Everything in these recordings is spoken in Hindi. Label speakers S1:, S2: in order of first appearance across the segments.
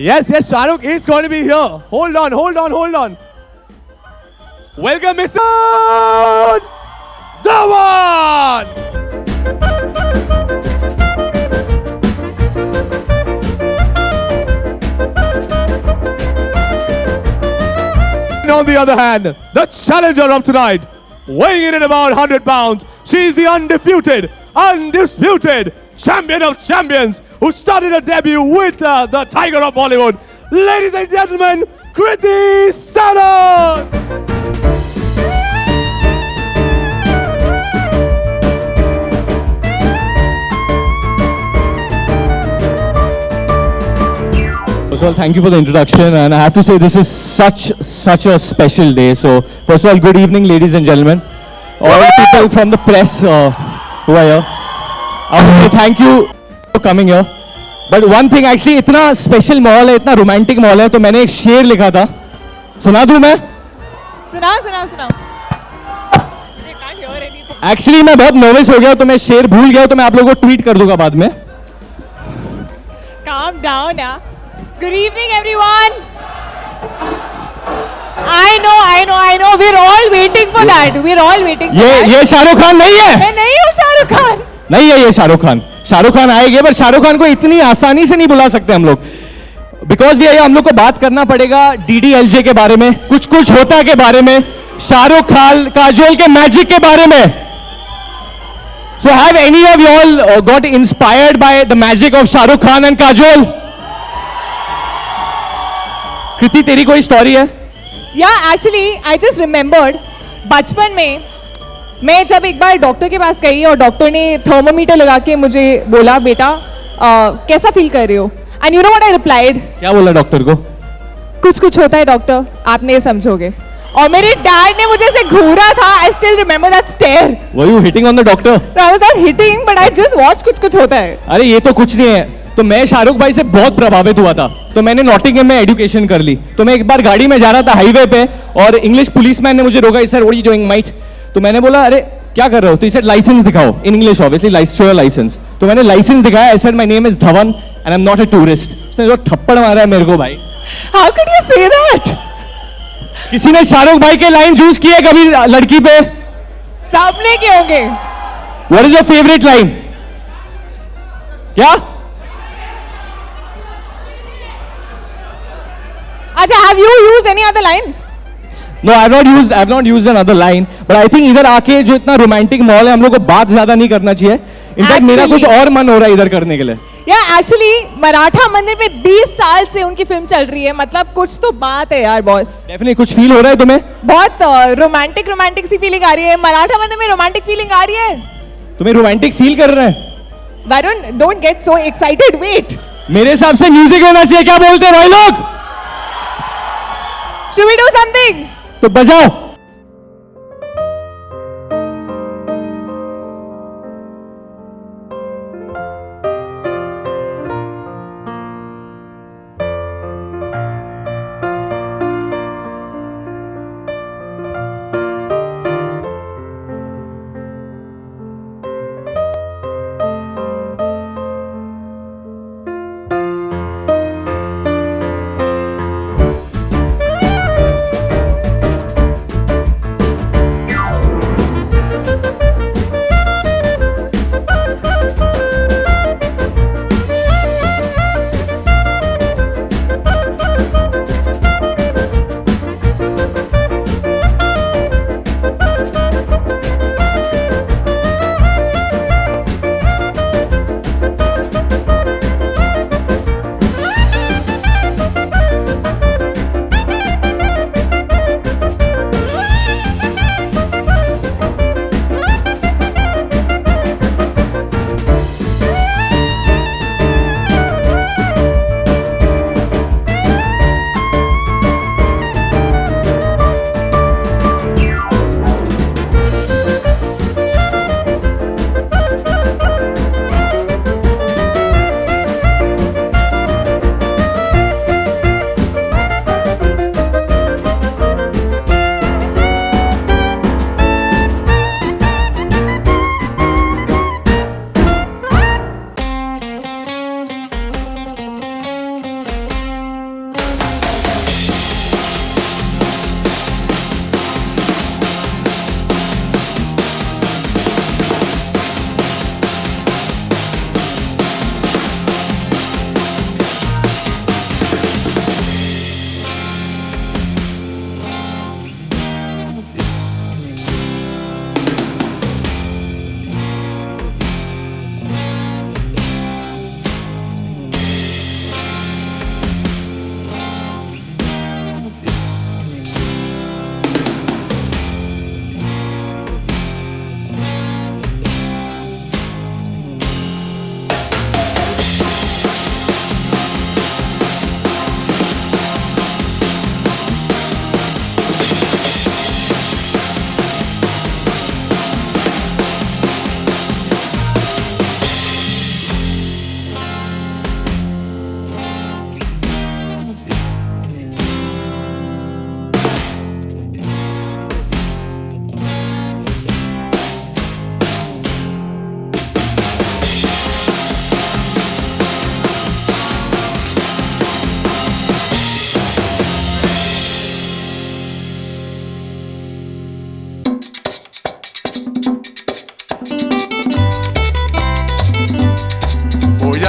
S1: Yes, Shahrukh is going to be here. Hold on. Welcome, Mr. Dhawan! On the other hand, the challenger of tonight, weighing in at about 100 pounds, she's the undisputed champion of champions who started her debut with the Tiger of Bollywood. Ladies and gentlemen, Kriti Sanon!
S2: First of all, thank you for the introduction, and I have to say this is such a special day. So, first of all, good evening, ladies and gentlemen, all the people from the press who are here. I want to say thank you for coming here. But one thing, actually, इतना special माहौल है, इतना romantic माहौल है, तो मैंने एक शेर लिखा था. सुना दूं मैं?
S3: सुनाओ.
S2: Actually, मैं बहुत nervous हो गया, तो मैं शेर भूल गया, तो मैं आप लोगों को tweet कर दूंगा बाद में.
S3: Calm down, yeah. Good evening, everyone. I know. We're all waiting for that.
S2: ये शाहरुख खान नहीं है.
S3: मैं नहीं हूँ शाहरुख खान.
S2: नहीं है ये शाहरुख खान आएंगे, पर शाहरुख खान को इतनी आसानी से नहीं बुला सकते हम लोग, बिकॉज भी हम लोग को बात करना पड़ेगा DDLJ के बारे में, कुछ होता के बारे में, शाहरुख खान काजोल के मैजिक के बारे में. So have any of you all got inspired by the magic of Shahrukh Khan and Kajol? कृति, तेरी कोई स्टोरी है?
S3: Yeah, actually, I just remembered, बचपन में मैं जब एक बार डॉक्टर के पास गई और डॉक्टर ने थर्मोमीटर लगा के मुझे बोला, बेटा कैसा फील कर रहे हो? And you know what I replied?
S2: क्या बोला डॉक्टर को?
S3: कुछ होता है डॉक्टर, आप नहीं समझोगे. और मेरे डैड ने मुझे ऐसे घूरा था. I still remember that stare.
S2: Were you hitting on the doctor?
S3: I was not hitting, but I just watched कुछ होता है.
S2: अरे ये तो कुछ नहीं है. तो मैं शाहरुख भाई से बहुत प्रभावित हुआ था, तो मैंने नॉटिंघम में एजुकेशन कर ली. तो मैं एक बार गाड़ी में जा रहा था हाईवे पे, और इंग्लिश पुलिसमैन ने मुझे रोका. Sir what are you doing might? तो मैंने बोला अरे क्या कर रहे हो? तो इसे लाइसेंस दिखाओ, in English obviously, show your licence. तो मैंने लाइसेंस दिखाया. I said my name is Dhawan and I am not a tourist. उसने जो थप्पड़ मारा है मेरे को भाई.
S3: How could you say that?
S2: किसी ने शाहरुख भाई के लाइन चूज किए कभी लड़की पे?
S3: सबने किए होंगे.
S2: What is your favourite line? क्या?
S3: अच्छा, have you used any other line?
S2: No, I have not used another line, but I think इधर आके जो इतना रोमांटिक माहौल है, हम लोग को बात ज्यादा नहीं करना चाहिए. इनफैक्ट मेरा कुछ और मन हो रहा है इधर करने के लिए.
S3: एक्चुअली मराठा मंदिर में 20 साल से उनकी फिल्म चल रही है. मतलब कुछ तो बात है यार बॉस.
S2: डेफिनेटली कुछ फील हो रहा है तुम्हें?
S3: बहुत रोमांटिक सी फीलिंग आ रही है. मराठा मंदिर में रोमांटिक फीलिंग आ रही है.
S2: तुम्हें रोमांटिक फील कर रहे हैं?
S3: Varun, don't get so excited. Wait,
S2: मेरे हिसाब से म्यूजिक होना चाहिए. क्या बोलते हैं भाई लोग?
S3: Should we do something?
S2: तो बजाओ.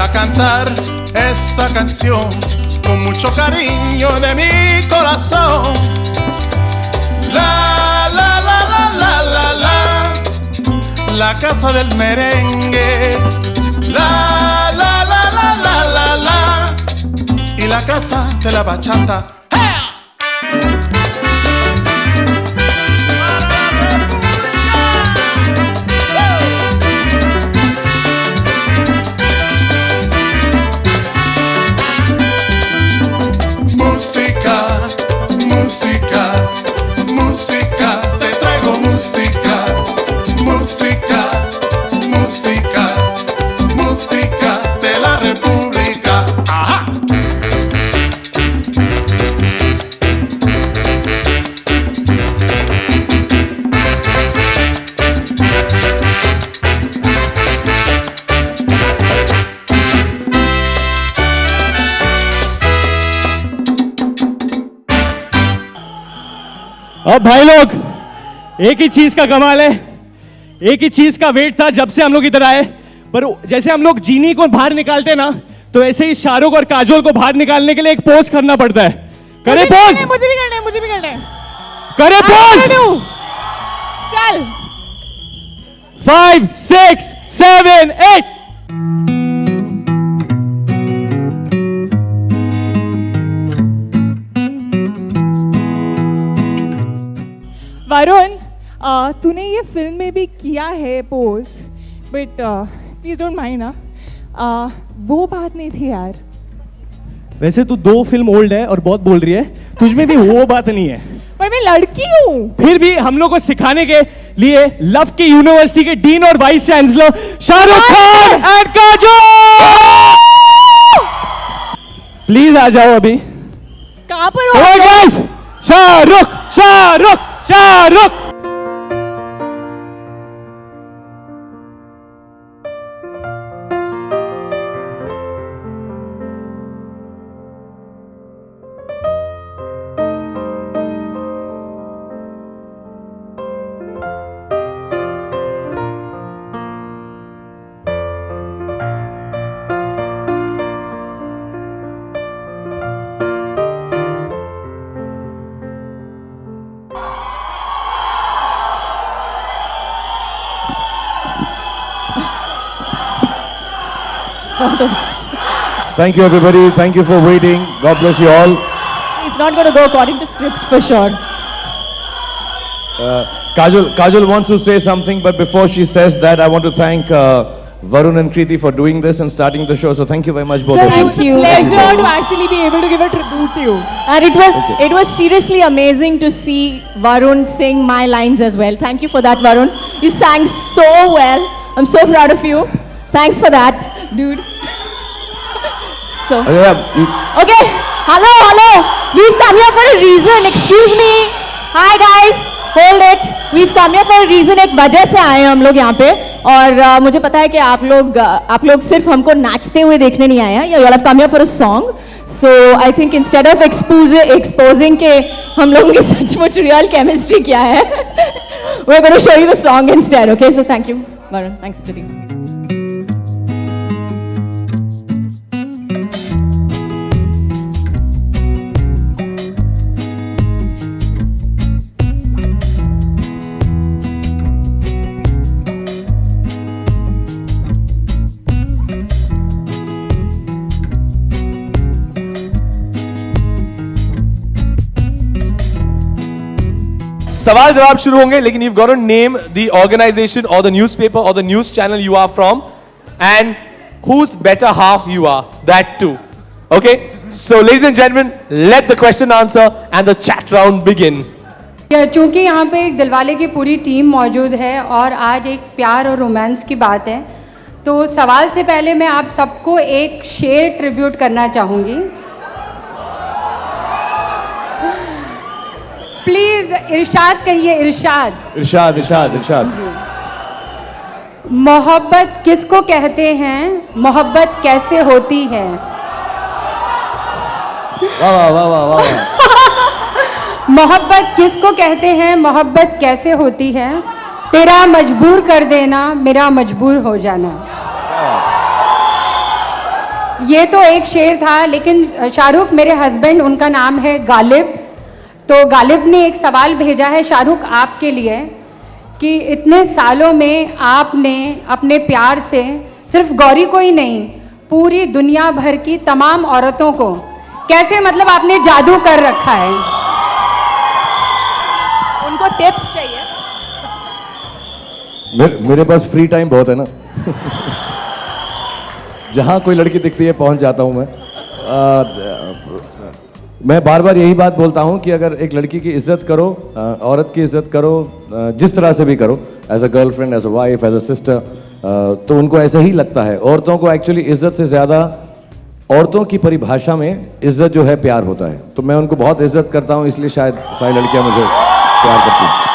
S4: a cantar esta canción con mucho cariño de mi corazón. La, la, la, la, la, la, la, la casa del merengue. La, la, la, la, la, la, la, y la casa de la bachata. Música, música, música, te traigo música, música, música, música de la República. ¡Ajá!
S2: अब भाई लोग, एक ही चीज का कमाल है, एक ही चीज का वेट था जब से हम लोग इधर आए, पर जैसे हम लोग जीनी को बाहर निकालते ना, तो ऐसे ही शाहरुख और काजोल को बाहर निकालने के लिए एक पोज करना पड़ता है. करे पोज,
S3: मुझे भी करना है, मुझे भी करना है.
S2: करे पोज.
S3: चल
S2: 5, 6, 7, 8.
S3: वरुण, तूने ये फिल्म में भी किया है pose, but please don't mind ना, वो बात नहीं थी यार.
S2: वैसे तू 2 फिल्म ओल्ड है और बहुत बोल रही है, तुझ में भी वो बात नहीं है.
S3: पर मैं लड़की हूँ. फिर
S2: भी हम लोग को सिखाने के लिए लव की यूनिवर्सिटी के डीन और vice chancellor Shahrukh Khan and Kajol, please आ जाओ अभी.
S3: कहाँ पर हो?
S2: Shahrukh, Shahrukh, Shahrukh.
S5: Thank you, everybody. Thank you for waiting. God bless you all.
S3: It's not going to go according to script for sure.
S5: Kajol wants to say something, but before she says that, I want to thank Varun and Kriti for doing this and starting the show. So thank you very much, both of you.
S3: Thank you. Pleasure to actually be able to give a tribute to you.
S6: And it was seriously amazing to see Varun sing my lines as well. Thank you for that, Varun. You sang so well. I'm so proud of you. Thanks for that, dude. So. Okay. Hello. We've come here for a reason. Excuse me. Hi guys. Hold it. We've come here for a reason. एक वजह से आए हैं हम लोग यहाँ पे, और मुझे पता है कि आप लोग सिर्फ हमको नाचते हुए देखने नहीं आए हैं. You all have come here for a song. So I think instead of exposing के हम लोगों की सचमुच real chemistry क्या है, we're going to show you the song instead. Okay. So thank you, Varun. Thanks, Priti.
S1: सवाल जवाब शुरू होंगे, लेकिन you've got to name the organization or the newspaper or the news channel you are from and whose better half you are, that too. Okay? So ladies and gentlemen, let the question answer and the chat round begin.
S7: चूँकि यहाँ पे एक दिलवाले की पूरी टीम मौजूद है और आज एक प्यार और रोमांस की बात है, तो सवाल से पहले मैं आप सबको एक शेर ट्रिब्यूट करना चाहूँगी. प्लीज इरशाद कहिए. इरशाद. मोहब्बत किसको कहते हैं, मोहब्बत कैसे होती है.
S5: वाह.
S7: मोहब्बत किसको कहते हैं, मोहब्बत कैसे होती है. तेरा मजबूर कर देना, मेरा मजबूर हो जाना. ये तो एक शेर था, लेकिन शाहरुख मेरे हस्बैंड, उनका नाम है गालिब, तो गालिब ने एक सवाल भेजा है शाहरुख आपके लिए कि इतने सालों में आपने अपने प्यार से सिर्फ गौरी को ही नहीं, पूरी दुनिया भर की तमाम औरतों को कैसे मतलब आपने जादू कर रखा है।
S6: उनको टिप्स चाहिए।
S5: मेरे पास फ्री टाइम बहुत है ना। जहाँ कोई लड़की दिखती है पहुँच जाता हूँ मैं। मैं बार बार यही बात बोलता हूँ कि अगर एक लड़की की इज्जत करो, औरत की इज्जत करो, जिस तरह से भी करो, as a girlfriend, as a wife, as a sister, तो उनको ऐसा ही लगता है। औरतों को एक्चुअली इज्जत से ज़्यादा, औरतों की परिभाषा में इज्जत जो है प्यार होता है। तो मैं उनको बहुत इज्जत करता हूँ, इसलिए शायद सारी लड़कियाँ मुझे प्यार करती हैं।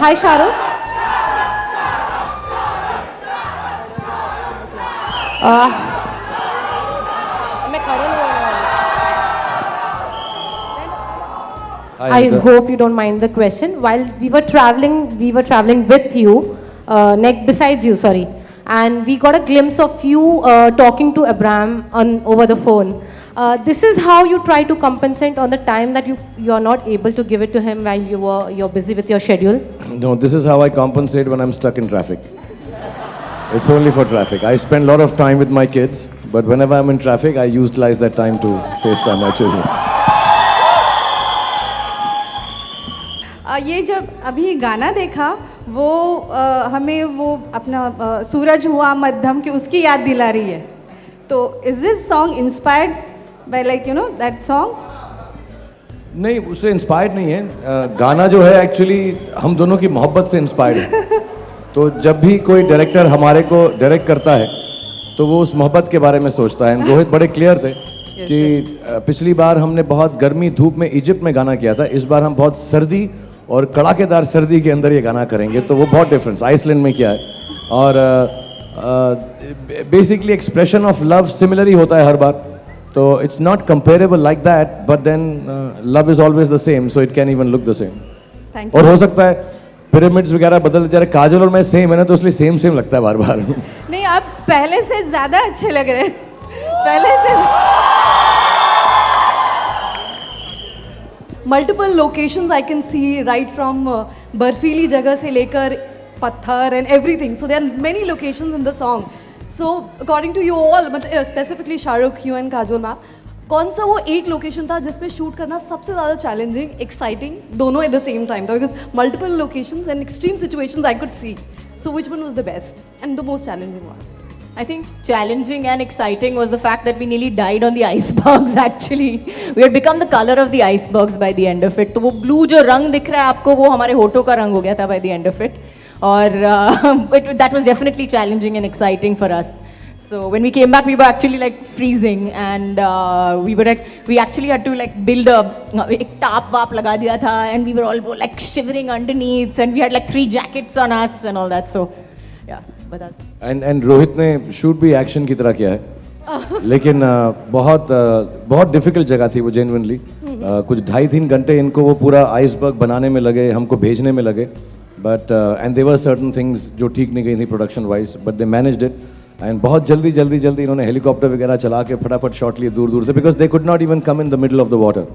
S3: हाय शाहरुख, मैं खड़े नहीं होने वाली।
S5: Hi,
S8: I
S5: Anita.
S8: hope you don't mind the question. While we were traveling with you, besides you, sorry, and we got a glimpse of you talking to Abraham over the phone. This is how you try to compensate on the time that you are not able to give it to him while you're busy with your schedule.
S5: No, this is how I compensate when I'm stuck in traffic. It's only for traffic. I spend a lot of time with my kids, but whenever I'm in traffic, I utilize that time to FaceTime my children.
S9: ये जब अभी गाना देखा वो हमें वो अपना सूरज हुआ मध्यम की उसकी याद दिला रही है। तो is this song inspired by like you know that song?
S5: नहीं, उससे इंस्पायर्ड नहीं है। गाना जो है एक्चुअली हम दोनों की मोहब्बत से इंस्पायर्ड है। तो जब भी कोई डायरेक्टर हमारे को डायरेक्ट करता है तो वो उस मोहब्बत के बारे में सोचता है। रोहित बड़े क्लियर थे कि पिछली बार हमने बहुत गर्मी धूप में इजिप्ट में गाना किया था, इस बार हम बहुत सर्दी और कड़ाकेदार सर्दी के अंदर ये गाना करेंगे। तो वो बहुत डिफरेंस आइसलैंड में किया है। और basically expression of love similar ही होता है हर बार। तो it's not comparable like that, but then love is always the same, so it can even look the same.
S9: Thank
S5: और हो सकता है पिरामिड्स वगैरह बदलते जा रहे, काजल और मैं सेम है ना, तो इसलिए सेम सेम लगता है बार बार।
S9: नहीं, आप पहले से ज़्यादा अच्छे लग रहे हैं पहले से।
S10: Multiple locations I can see right from बर्फीली जगह से लेकर पत्थर and everything, so there are many locations in the song. So according to you all, मतलब specifically Shahrukh, you and Kajol ma'am, कौन सा वो एक लोकेशन था जिसपे शूट करना सबसे ज़्यादा चैलेंजिंग, एक्साइटिंग दोनों एट द सेम टाइम था? Because multiple locations and extreme situations I could see, so which one was the best and the most challenging one?
S6: I think challenging and exciting was the fact that we nearly died on the icebergs actually. We had become the color of the icebergs by the end of it. तो वो blue जो रंग दिख रहा है आपको वो हमारे होठों का रंग हो गया था by the end of it. और that was definitely challenging and exciting for us. So when we came back, we were actually like freezing, and we actually had to like build एक टाप वाप लगा दिया था, and we were all like shivering underneath, and we had like 3 jackets on us and all that. So yeah, बता।
S5: एंड रोहित ने शूट भी एक्शन की तरह किया है, लेकिन बहुत डिफिकल्ट जगह थी वो जेन्युइनली। कुछ 2.5-3 घंटे इनको वो पूरा आइसबर्ग बनाने में लगे, हमको भेजने में लगे, but and there were certain things जो ठीक नहीं गई थी production wise, but they managed it. And बहुत जल्दी इन्होंने हेलीकॉप्टर वगैरह चला के फटाफट शॉट लिए दूर दूर से, because they could not even come in the middle of the water,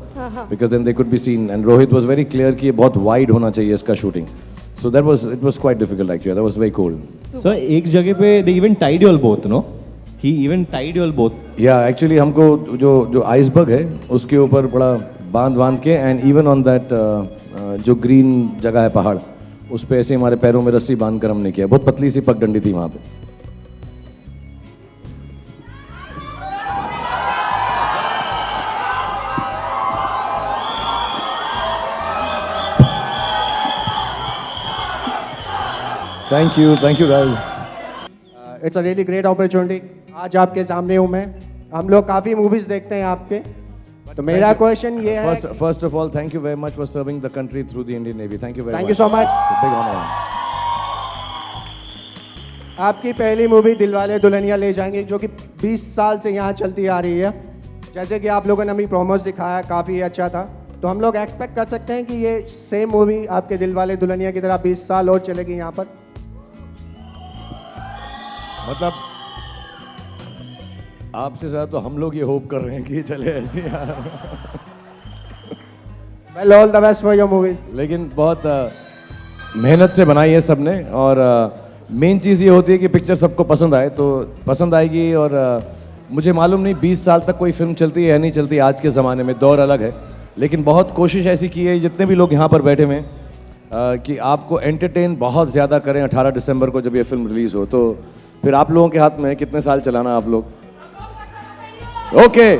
S5: because then they could be seen. And Rohit was very clear कि ये बहुत वाइड होना चाहिए इसका shooting. So it was quite difficult actually. That was very cold.
S2: So एक जगह पे they even tied you all both, no? He even tied you all both.
S5: Yeah, actually हमको जो आइसबर्ग है उसके ऊपर बड़ा बांध के, and even on that जो ग्रीन जगह है पहाड़, उस पे ऐसे हमारे पैरों में रस्सी बांध कर हमने किया। बहुत पतली सी पगडंडी थी वहाँ पे। Thank you guys.
S11: It's a really great opportunity. आज आपके सामने हूँ मैं। हम लोग काफ़ी मूवीज़ देखते हैं आपके, तो मेरा क्वेश्चन ये है।
S5: First of all, thank you very much for serving the country through the Indian Navy. Thank you very much.
S11: Thank you so much.
S5: It's a big honor.
S11: आपकी पहली मूवी दिलवाले दुल्हनिया ले जाएंगे, जो कि 20 साल से यहाँ चलती आ रही है। जैसे कि आप लोगों ने अभी प्रोमोस दिखाया, काफ़ी अच्छा था। तो तो हम लोग एक्सपेक्ट कर सकते हैं कि ये सेम मूवी आपके दिलवाले दुल्हनिया की तरह 20 साल और चलेगी यहाँ पर?
S5: मतलब आपसे ज़्यादा तो हम लोग ये होप कर रहे हैं कि चले ऐसे यार।
S11: Well, all the best for your movie.
S5: लेकिन बहुत मेहनत से बनाई है सबने, और मेन चीज़ ये होती है कि पिक्चर सबको पसंद आए, तो पसंद आएगी। और मुझे मालूम नहीं 20 साल तक कोई फिल्म चलती है या नहीं चलती, आज के ज़माने में दौर अलग है, लेकिन बहुत कोशिश ऐसी की है जितने भी लोग यहाँ पर बैठे हुए हैं कि आपको एंटरटेन बहुत ज़्यादा करें। 18 दिसंबर को जब ये फिल्म रिलीज़ हो, तो फिर आप लोगों के हाथ में है कितने साल चलाना आप लोग। ओके,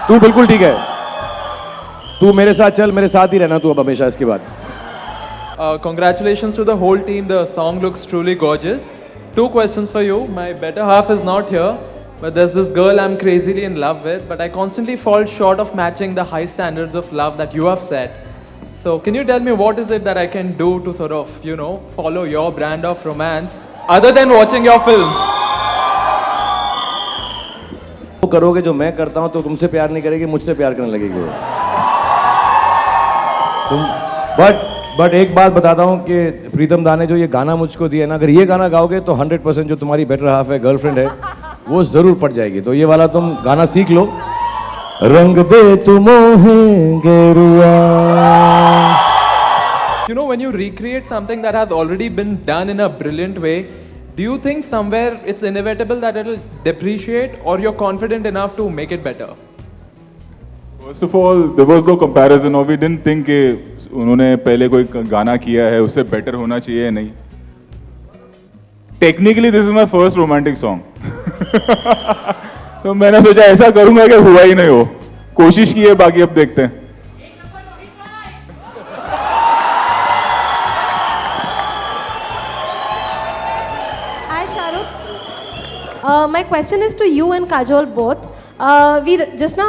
S5: तू बिल्कुल ठीक है, तू मेरे साथ चल, मेरे साथ ही रहना तू अब हमेशा इसके बाद।
S12: Congratulations to the whole team. The song looks truly gorgeous. 2 questions for you. My better half is not here, but there's this girl I'm crazily in love with, but I constantly fall short of matching the high standards of love that you have set. So can you tell me what is it that I can do to sort of, you know, follow your brand of romance other than watching your films?
S5: वो करोगे जो मैं करता हूँ तो तुमसे प्यार नहीं करेगी, मुझसे प्यार करने लगेगी वो। तुम बट एक बात बताता हूँ कि प्रीतम दा ने जो ये गाना मुझको दिया ना, अगर ये गाना गाओगे तो 100% जो तुम्हारी बेटर हाफ है, गर्लफ्रेंड है, वो जरूर पड़ जाएगी। तो ये वाला तुम गाना सीख लो, रंग दे तुम गेरुआ।
S12: You know, when you recreate something that has already been done in a brilliant way, do you think somewhere it's inevitable that it'll depreciate, or you're confident enough to make it better?
S13: First of all, there was no comparison, or we didn't think कि उन्होंने पहले कोई गाना किया है उससे बेटर होना चाहिए या नहीं। Technically this is my first romantic song. तो मैंने सोचा ऐसा करूंगा कि हुआ ही नहीं हो, कोशिश की है, बाकी अब देखते हैं।
S8: Hi Shahrukh. My question is to you and Kajol both. We just now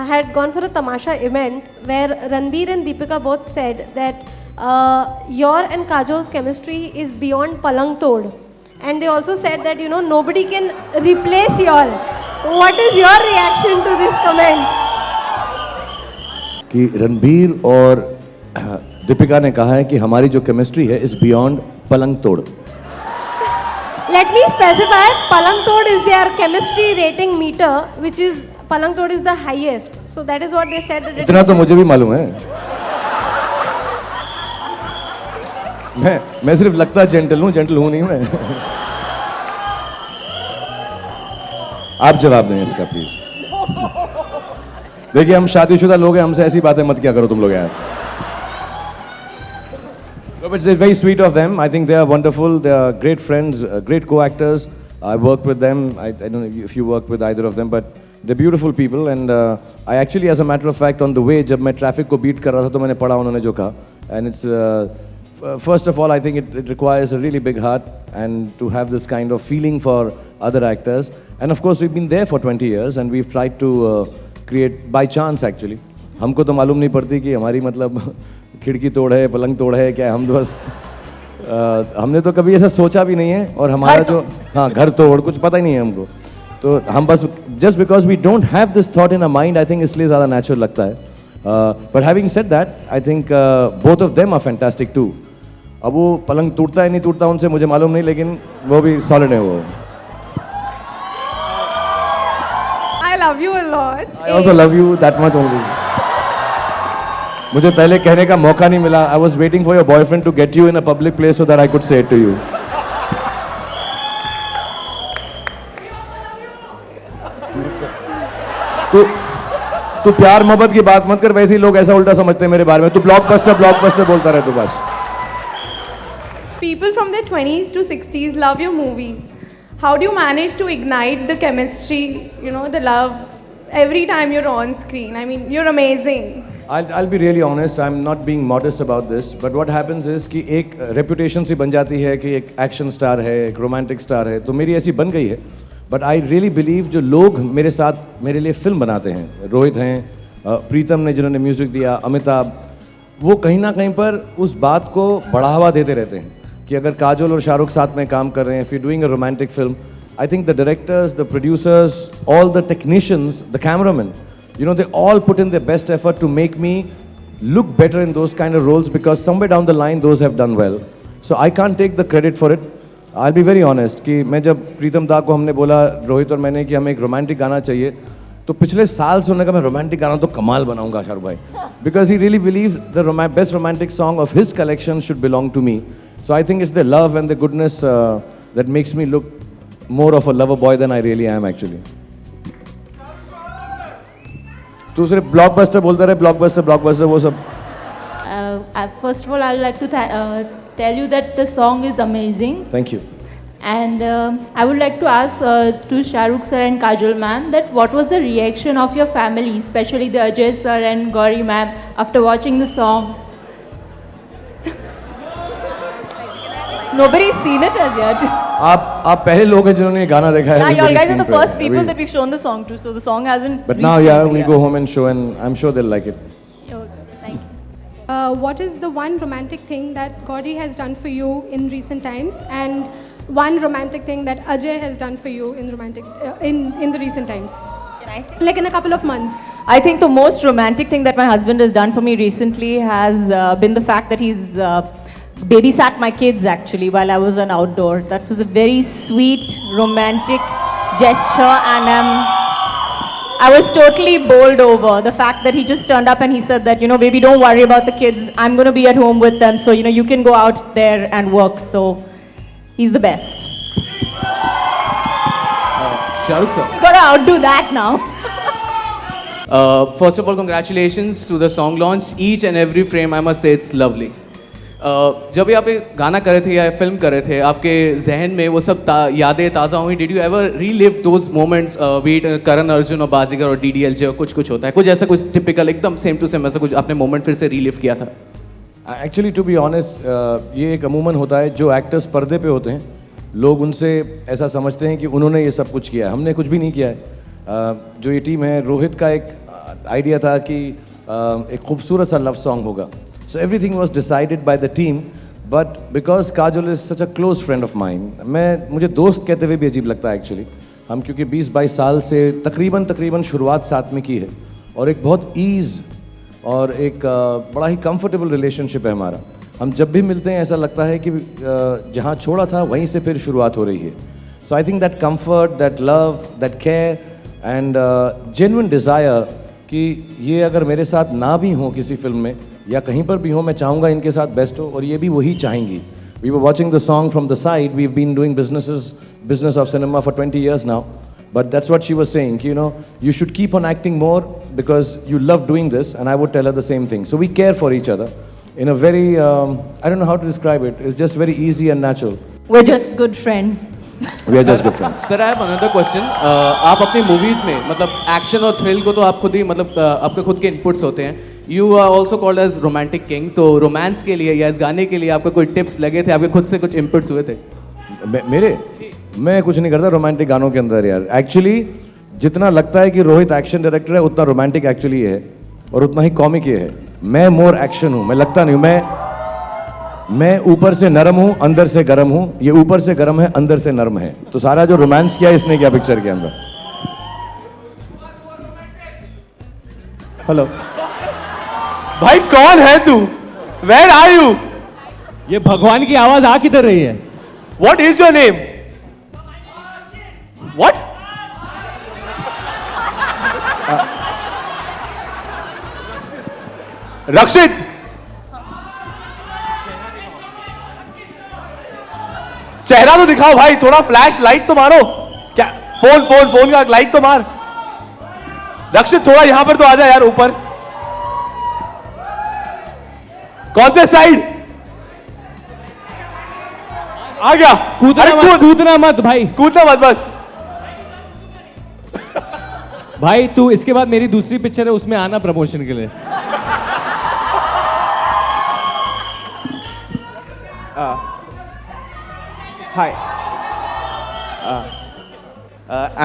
S8: had gone for a Tamasha event where Ranbir and Deepika both said that your and Kajol's chemistry is beyond Palang Tod, and they also said that, you know, nobody can replace y'all. What is your reaction to this comment?
S5: कि रणबीर और दीपिका ने कहा है कि हमारी जो केमिस्ट्री है इज बियॉन्ड पलंग तोड़।
S8: Let me specify, Palang Tod is their chemistry rating meter, which is, Palang Tod is the highest. So that is what they said.
S5: इतना तो मुझे भी मालूम है। मैं सिर्फ लगता जेंटल हूँ, जेंटल हूँ नहीं मैं। आप जवाब दें इसका प्लीज। देखिए हम शादीशुदा लोग हैं, हमसे ऐसी बातें मत क्या करो तुम लोग यार। It's very sweet of them. I think they are wonderful. They are great friends, great co-actors. I worked with them. I don't know if you worked with either of them, but they're beautiful people. And I actually, as a matter of fact, on the way, जब मैं traffic को beat कर रहा था, तो मैंने पढ़ा उन्होंने जो कहा. And it's first of all, I think it requires a really big heart and to have this kind of feeling for other actors. And of course, we've been there for 20 years, and we've tried to create by chance actually. हमको तो मालूम नहीं पड़ती कि हमारी मतलब खिड़की तोड़ है, पलंग तोड़ है, क्या हम तो बस हमने तो कभी ऐसा सोचा भी नहीं है। और हमारा जो हाँ घर तोड़ कुछ पता ही नहीं है हमको, तो हम बस just because we don't have this thought in a mind, I think इसलिए ज़्यादा नेचुरल लगता है। But having said that, I think both of them are fantastic too. अब वो पलंग टूटता है नहीं टूटता उनसे मुझे मालूम नहीं, लेकिन वो भी सॉलिड है वो।
S9: I love you a lot.
S5: I also love you that much only. मुझे पहले कहने का मौका नहीं मिला। I was waiting for your boyfriend to get you in a public place so that I could say it to you. तू प्यार मोहब्बत की बात मत कर, वैसे ही लोग ऐसा उल्टा समझते हैं मेरे बारे में। तू ब्लॉकबस्टर बोलता रहे तू बस।
S9: People from their 20s to 60s love your movie. How do you manage to ignite the chemistry, you know, the love every time you're on screen? I mean, you're amazing.
S5: I'll be really honest, I'm not being modest about this, but what happens is कि एक reputation सी बन जाती है कि एक action star है, एक romantic star है, तो मेरी ऐसी बन गई है। But I really believe जो लोग मेरे साथ मेरे लिए फिल्म बनाते हैं, रोहित हैं, प्रीतम ने जिन्होंने म्यूज़िक दिया, अमिताभ, वो कहीं ना कहीं पर उस बात को बढ़ावा देते रहते हैं कि अगर काजोल और शाहरुख साथ में काम कर रहे हैं, if you're doing a romantic film, I think the directors, the producers, all the technicians, the cameramen, you know, they all put in their best effort to make me look better in those kind of roles because somewhere down the line those have done well. So I can't take the credit for it. I'll be very honest कि मैं जब प्रीतम दा को हमने बोला रोहित और मैंने कि हमें एक रोमांटिक गाना चाहिए तो पिछले साल से उन्होंने कहा मैं रोमांटिक गाना तो कमाल बनाऊंगा शाहरुख भाई because he really believes the best romantic song of his collection should belong to me. So I think it's the love and the goodness that makes me look more of a lover boy than I really am actually. तू सिर्फ ब्लॉकबस्टर बोलता रहे ब्लॉकबस्टर वो सब.
S14: First of all, I would like to tell you that the song is amazing.
S5: Thank you.
S14: And I would like to ask to Shahrukh sir and Kajol ma'am that what was the reaction of your family, especially the Ajay sir and Gauri ma'am, after watching the song?
S6: Nobody's seen it as yet.
S5: आप पहले लोग हैं जिन्होंने ये गाना देखा है.
S6: Yeah, you guys are the first people that we've shown the song to, so the song hasn't.
S5: But now, yeah, we'll go home and show, and I'm sure they'll like it.
S15: What is the one romantic thing that Gauri has done for you in recent times, and one romantic thing that Ajay has done for you in in the recent times? Like in a couple of months.
S6: I think the most romantic thing that my husband has done for me recently has been the fact that he's babysat my kids actually while I was on outdoor. That was a very sweet, romantic gesture, and I was totally bowled over the fact that he just turned up and he said that, you know, baby, don't worry about the kids. I'm going to be at home with them, so, you know, you can go out there and work. So, he's the best.
S16: Shahrukh sir.
S6: You got to outdo that now.
S16: First of all, congratulations to the song launch. Each and every frame, I must say, it's lovely. जब ये आप गाना कर रहे थे या फिल्म कर रहे थे आपके जहन में वो सब यादें ताज़ा हुई. Did you ever relive those moments beat Karan Arjun और बाजीगर और DDLJ और कुछ होता है कुछ ऐसा कुछ टिपिकल एकदम सेम टू सेम ऐसा कुछ आपने मोमेंट फिर से रीलिव किया था?
S5: एक्चुअली टू बी ऑनेस्ट ये एक अमूमन होता है जो एक्टर्स पर्दे पे होते हैं लोग उनसे ऐसा समझते हैं कि उन्होंने ये सब कुछ किया है. हमने कुछ भी नहीं किया है. जो ये टीम है रोहित का एक आइडिया था कि एक खूबसूरत सा लव सॉन्ग होगा. So everything was decided by the team, but because Kajol is such a close friend of mine, मुझे दोस्त कहते हुए भी अजीब लगता है एक्चुअली. हम क्योंकि 20-22 साल से तकरीबन शुरुआत साथ में की है और एक बहुत ईज़ और एक बड़ा ही कंफर्टेबल रिलेशनशिप है हमारा. हम जब भी मिलते हैं ऐसा लगता है कि जहाँ छोड़ा था वहीं से फिर शुरुआत हो रही है. So I think that comfort, that love, that care and genuine desire कि ये अगर मेरे साथ ना भी हों किसी फिल्म में या कहीं पर भी हो मैं चाहूँगा इनके साथ बेस्ट हो और ये भी वही चाहेंगी. We were watching the song from the side. We've been doing business of cinema for 20 years now. But that's what she was saying, you know, you should keep on acting more because you love doing this, and I would tell her the same thing. So we care for each other in a very, I don't know how to describe it. It's just very easy and natural.
S6: We're just good friends.
S5: We are just good friends.
S16: Sir, I have another question. आप अपनी movies में मतलब action और thrill को तो आप खुद ही मतलब आपके खुद के inputs होते हैं. You are also called as romantic king. तो romance के लिए या इस गाने के लिए आपको कोई tips लगे थे? आपके खुद से कुछ inputs हुए थे?
S5: मेरे? मैं कुछ नहीं करता रोमांटिक गानों के अंदर यार. एक्चुअली जितना लगता है कि रोहित एक्शन डायरेक्टर है उतना रोमांटिक एक्चुअली है और उतना ही कॉमिक ये है. मैं मोर एक्शन हूँ. मैं लगता नहीं हूँ. मैं ऊपर से नरम हूँ अंदर से गर्म हूँ. ये ऊपर से गर्म है अंदर से नरम है. तो सारा जो रोमांस किया इसने किया पिक्चर के अंदर.
S1: हेलो भाई कौन है तू? Where are you?
S2: ये भगवान की आवाज आ किधर रही है?
S1: What is your name? What? रक्षित. चेहरा तो दिखाओ भाई. थोड़ा फ्लैश लाइट तो मारो. क्या फोन का लाइट तो मार. रक्षित थोड़ा यहां पर तो आ जा यार ऊपर. कौन से साइड? आ गया.
S2: कूदना मत भाई.
S1: कूदना मत बस.
S2: भाई तू इसके बाद मेरी दूसरी पिक्चर है उसमें आना प्रमोशन के लिए.
S17: Hi.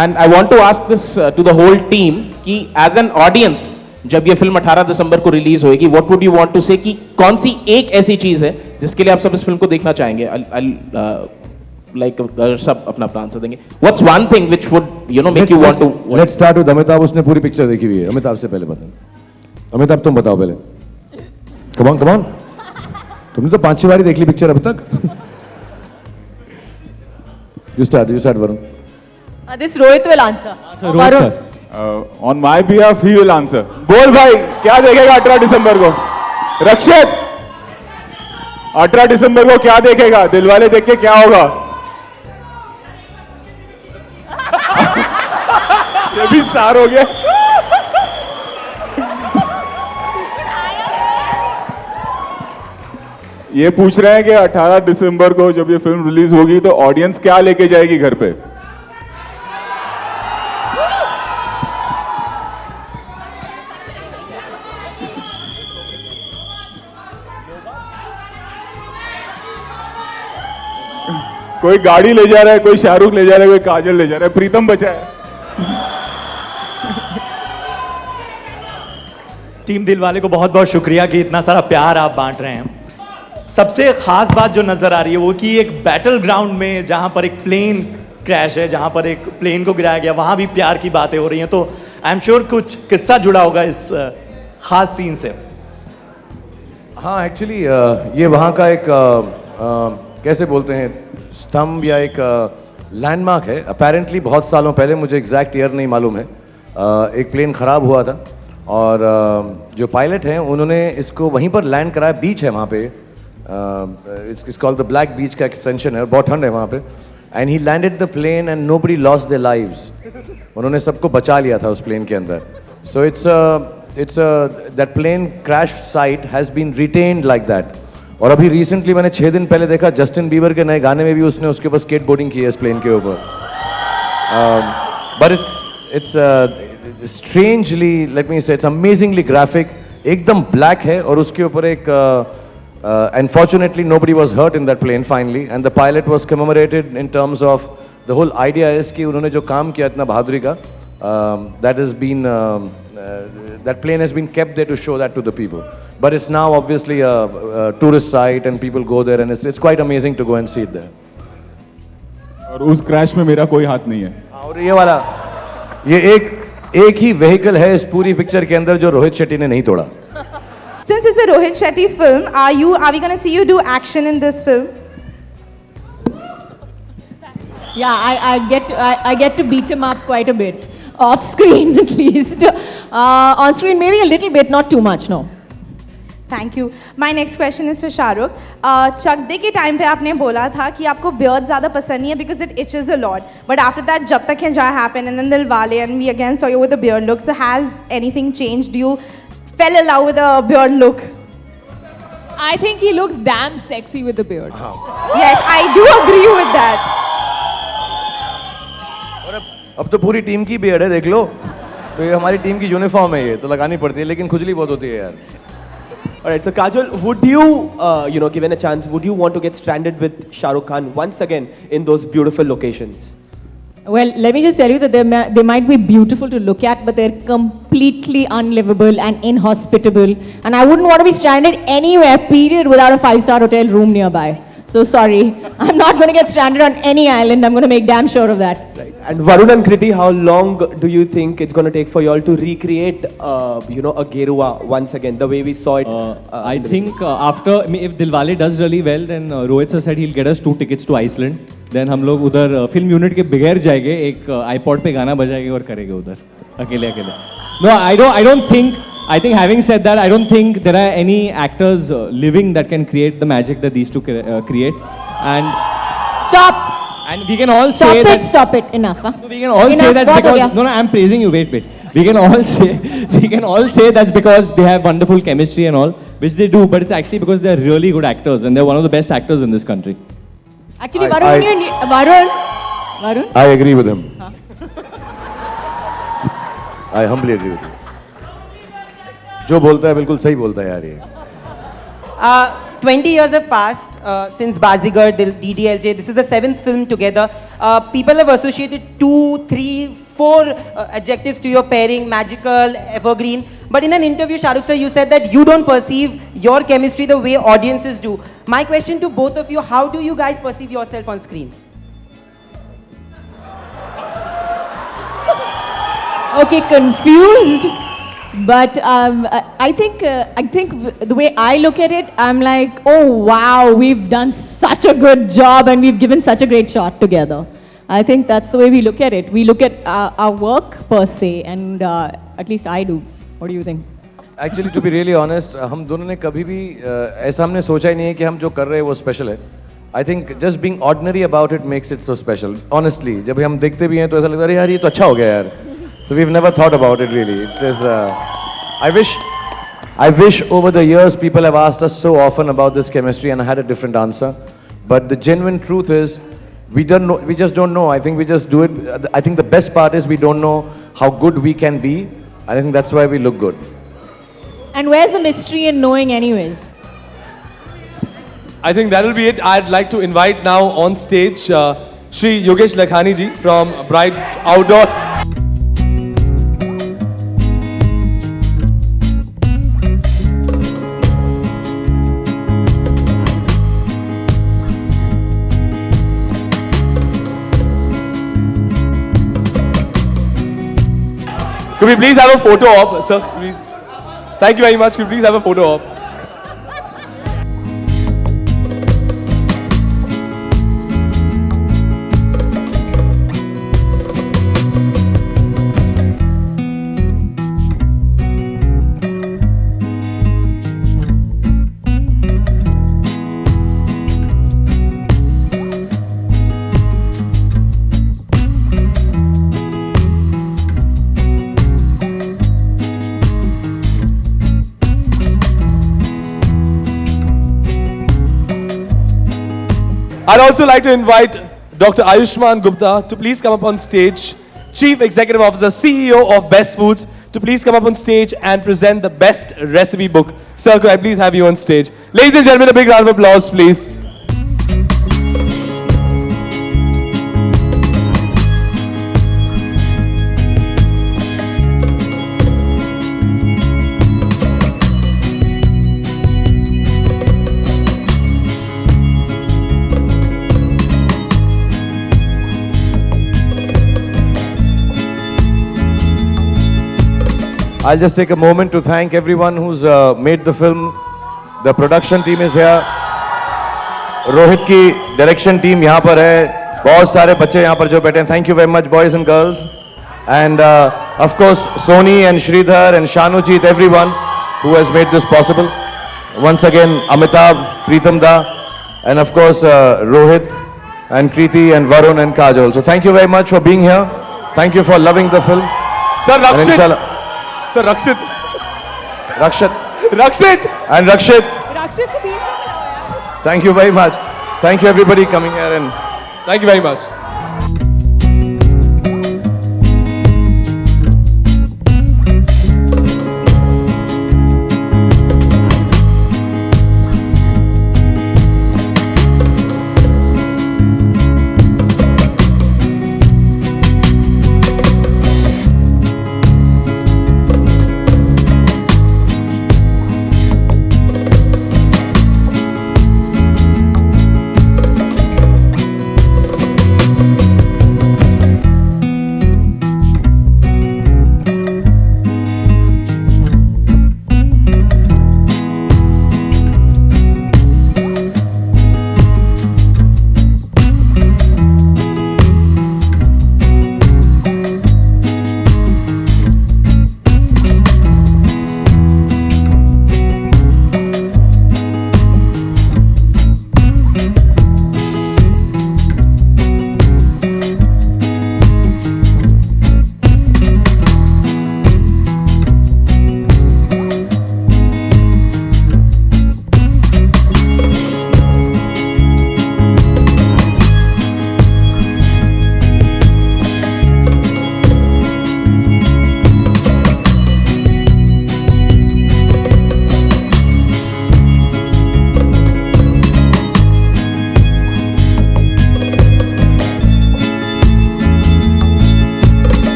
S17: And I want to ask this to the whole team कि as an audience जब ये फिल्म 18 दिसंबर को रिलीज होएगी what would you want to say कि कौन सी एक ऐसी चीज है जिसके लिए आप सब इस फिल्म को देखना चाहेंगे? I'll like सब अपना अपना आंसर देंगे. What's one thing which would make you want to?
S5: Let's start with Amitabh. उसने पूरी पिक्चर देखी हुई है. अमिताभ से पहले बताओ. अमिताभ तुम बताओ पहले. Come on. तुमने तो 5-6 बार देख ली पिक्चर अब तक. You start Varun.
S6: This Rohit will answer.
S13: Varun. On my behalf, he will answer. बोल भाई, क्या देखेगा 18 दिसंबर को? रक्षित, 18 दिसंबर को क्या देखेगा? दिलवाले देख के क्या होगा? ये भी स्टार हो गया. ये पूछ रहे हैं कि 18 दिसंबर को जब ये फिल्म रिलीज होगी तो ऑडियंस क्या लेके जाएगी घर पे? कोई गाड़ी ले जा रहा है, कोई शाहरुख ले जा रहा है, कोई काजल ले जा रहा है, प्रीतम बचा है.
S18: टीम दिलवाले को बहुत बहुत शुक्रिया कि इतना सारा प्यार आप बांट रहे हैं. सबसे खास बात जो नजर आ रही है वो कि एक बैटल ग्राउंड में जहां पर एक प्लेन क्रैश है, जहां पर एक प्लेन को गिराया गया, वहां भी प्यार की बातें हो रही हैं. तो आई एम श्योर कुछ किस्सा जुड़ा होगा इस खास सीन से.
S5: हाँ, एक्चुअली ये वहाँ का एक कैसे बोलते हैं स्तंभ या एक लैंडमार्क है. अपेरेंटली बहुत सालों पहले, मुझे एग्जैक्ट ईयर नहीं मालूम है, एक प्लेन ख़राब हुआ था और जो पायलट हैं उन्होंने इसको वहीं पर लैंड कराया. बीच है वहाँ पे, it's called the black beach का एक्सटेंशन है, बहुत ठंड है वहाँ पे. And he landed the plane and nobody lost their lives. उन्होंने सबको बचा लिया था उस प्लेन के अंदर. So it's that plane crash site has been retained like that. और अभी रिसेंटली मैंने 6 दिन पहले देखा, जस्टिन बीबर के नए गाने में भी उसने उसके ऊपर स्केट बोर्डिंग की है इस प्लेन के ऊपर. But it's strangely, let me से, इट्स अमेजिंगली ग्राफिक. एकदम ब्लैक है और उसके ऊपर एक unfortunately nobody was hurt in that plane finally, and the pilot was commemorated in terms of the whole idea is कि उन्होंने जो काम किया इतना बहादुरी का, that plane has been kept there to show that to the people. But it's now obviously a tourist site and people go there and it's quite amazing to go and see it there.
S13: और उस क्रैश में मेरा कोई हाथ नहीं है.
S5: और ये वाला, ये एक ही व्हीकल है इस पूरी पिक्चर के अंदर जो रोहित शेट्टी ने नहीं तोड़ा.
S9: Since it's a Rohit Shetty film, are we going to see you do action in this film?
S6: Yeah, I get to beat him up quite a bit. Off screen at least. On screen maybe a little bit, not too much, no.
S9: Thank you. My next question is for Shahrukh. चक दे के टाइम पे आपने बोला था कि आपको beard ज़्यादा पसंद नहीं है because it itches a lot. But after that, जब तक है जहाँ happened and then Dilwale and we again saw you with a beard look. So has anything changed? Do you fell in love with a beard look?
S3: I think he looks damn sexy with the beard.
S9: Yes, I do agree with that.
S5: अब तो पूरी टीम की बियर्ड है, देख लो. तो ये हमारी टीम की यूनिफॉर्म है, ये तो लगानी पड़ती है, लेकिन खुजली बहुत होती है यार.
S19: Alright, so Kajol, would you, given a chance, would you want to get stranded with Shah Rukh Khan once again in those beautiful locations?
S6: Well, let me just tell you that they might be beautiful to look at, but they're completely unlivable and inhospitable. And I wouldn't want to be stranded anywhere, period, without a 5-star hotel room nearby. So sorry, I'm not going to get stranded on any island. I'm going to make damn sure of that.
S19: Right. And Varun and Kriti, how long do you think it's going to take for you all to recreate, a Gerua once again, the way we saw it?
S2: I think if Dilwale does really well, then Rohit sir said he'll get us 2 tickets to Iceland. Then हम लोग उधर फिल्म यूनिट के बगैर जाएंगे, एक iPod पे गाना बजाएंगे और करेंगे उधर अकेले. No, I don't think. I think having said that, I don't think there are any actors living that can create the magic that these two create. And
S6: stop.
S2: And we can all say that.
S6: Stop it. Enough. Huh?
S2: We can all say that because no, I'm praising you. Wait. We can all say that's because they have wonderful chemistry and all, which they do. But it's actually because they're really good actors and they're one of the best actors in this country.
S6: Actually, Varun.
S5: I agree with him. I humbly agree with him. जो बोलता है बिल्कुल सही बोलता है यार ये.
S20: 20 years have passed since Bazigar, DDLJ. This is the 7th film together. People have associated 2, 3, 4 adjectives to your pairing: magical, evergreen. But in an interview, Shahrukh sir, you said that you don't perceive your chemistry the way audiences do. My question to both of you: how do you guys perceive yourself on screen?
S6: Okay, confused. But I think the way I look at it, I'm like, oh wow, we've done such a good job and we've given such a great shot together. I think that's the way we look at it. We look at our work per se, and at least I do. What do you think?
S5: Actually, to be really honest, हम दोनों ने कभी भी ऐसा हमने सोचा ही नहीं है कि हम जो कर रहे हैं वो स्पेशल है. I think just being ordinary about it makes it so special. Honestly, जब हम देखते भी हैं तो ऐसा लगता है अरे यार ये तो अच्छा हो गया यार. So we've never thought about it really. It's just, I wish over the years people have asked us so often about this chemistry and I had a different answer. But the genuine truth is, we just don't know. I think we just do it. I think the best part is we don't know how good we can be. I think that's why we look good.
S6: And where's the mystery in knowing anyways?
S1: I think that will be it. I'd like to invite now on stage Shri Yogesh Lakhani ji from Bright Outdoor. Could we please have a photo op, sir? Please. Thank you very much. Could we please have a photo op? I'd also like to invite Dr. Ayushman Gupta to please come up on stage, Chief Executive Officer, CEO of Best Foods, to please come up on stage and present the best recipe book. Sir, could I please have you on stage? Ladies and gentlemen, a big round of applause, please.
S5: I'll just take a moment to thank everyone who's made the film. The production team is here. Rohit की डायरेक्शन टीम यहाँ पर है. बहुत सारे बच्चे यहाँ पर जो बैठे हैं. Thank you very much, boys and girls. And of course, Soni and Sridhar and Shanujit, everyone who has made this possible. Once again, Amitabh, Preetam Da, and of course, Rohit and Kriti and Varun and Kajol. So thank you very much for being here. Thank you for loving the film.
S1: Sir, Rakshit. Sir, Rakshit. And Rakshit.
S5: Thank you very much. Thank you everybody coming here and
S1: thank you very much.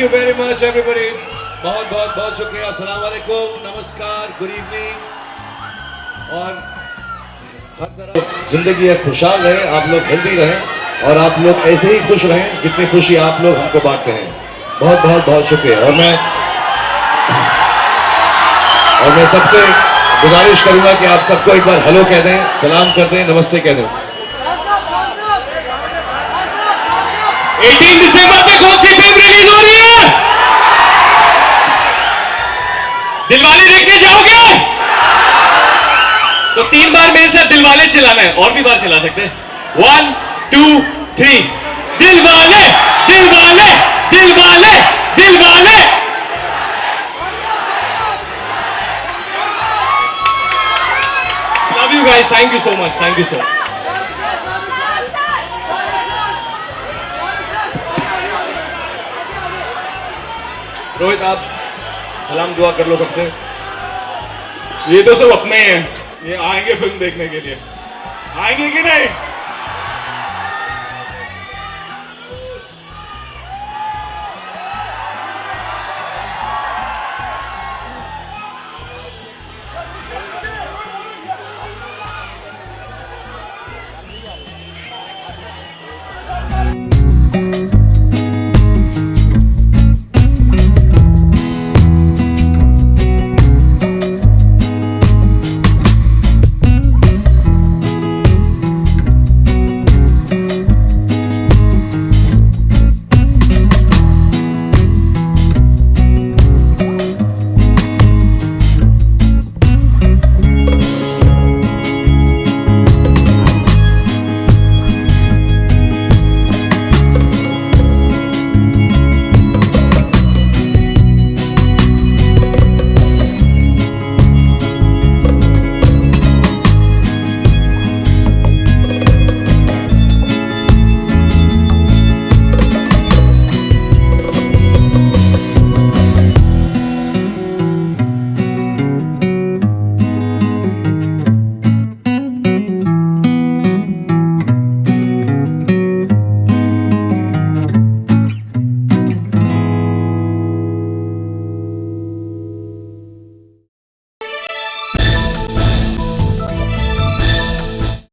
S21: you very much everybody. बहुत बहुत बहुत शुक्रिया. अस्सलाम वालेकुम, नमस्कार, गुड इवनिंग. और हर तरह जिंदगी है खुशहाल रहे, आप लोग हेल्दी रहें और आप लोग ऐसे ही खुश रहें जितनी खुशी आप लोग हमको बांटते हैं. बहुत बहुत बहुत शुक्रिया. और मैं सबसे गुजारिश करूंगा कि आप सबको एक बार हेलो कह दें, सलाम कर दें, नमस्ते कह दें.
S22: 18 दिसंबर पे कौन सी फिल्म रिलीज हो रही है? दिलवाले देखने जाओगे? तो 3 बार मेरे साथ दिलवाले चिल्लाना है, और भी बार चिल्ला सकते हैं. 1 2 3 Dilwale Dilwale Dilwale Dilwale. Love you guys. Thank you so much. Thank you so much.
S21: Rohit, आप सलाम दुआ कर लो सबसे.
S13: ये तो सब अपने हैं, ये आएंगे फिल्म देखने के लिए. आएंगे कि नहीं?